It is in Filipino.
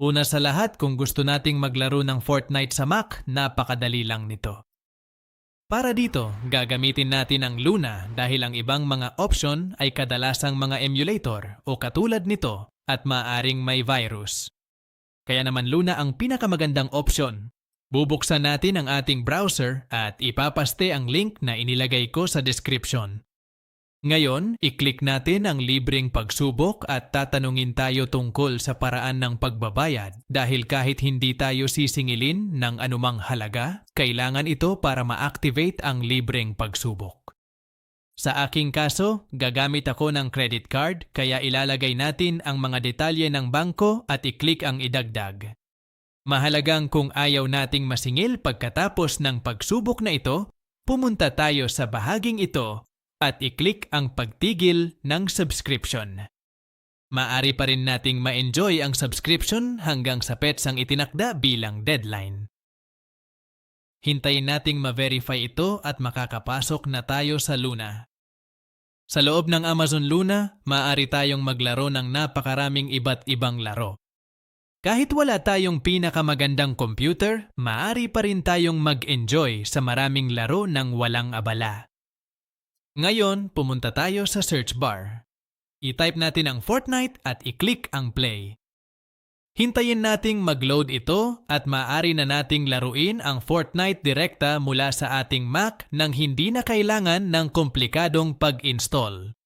Una sa lahat, kung gusto nating maglaro ng Fortnite sa Mac, napakadali lang nito. Para dito, gagamitin natin ang Luna dahil ang ibang mga option ay kadalasang mga emulator o katulad nito at maaring may virus. Kaya naman Luna ang pinakamagandang option. Bubuksan natin ang ating browser at ipapaste ang link na inilagay ko sa description. Ngayon, i-click natin ang libreng pagsubok at tatanungin tayo tungkol sa paraan ng pagbabayad dahil kahit hindi tayo sisingilin ng anumang halaga, kailangan ito para ma-activate ang libreng pagsubok. Sa aking kaso, gagamit ako ng credit card kaya ilalagay natin ang mga detalye ng bangko at i-click ang idagdag. Mahalagang kung ayaw nating masingil pagkatapos ng pagsubok na ito, pumunta tayo sa bahaging ito at i-click ang pagtigil ng subscription. Maari pa rin nating ma-enjoy ang subscription hanggang sa pets ang itinakda bilang deadline. Hintayin nating ma-verify ito at makakapasok na tayo sa Luna. Sa loob ng Amazon Luna, maaari tayong maglaro ng napakaraming iba't ibang laro. Kahit wala tayong pinakamagandang computer, maaari pa rin tayong mag-enjoy sa maraming laro ng walang abala. Ngayon, pumunta tayo sa search bar. I-type natin ang Fortnite at i-click ang play. Hintayin nating mag-load ito at maaari na nating laruin ang Fortnite direkta mula sa ating Mac nang hindi na kailangan ng komplikadong pag-install.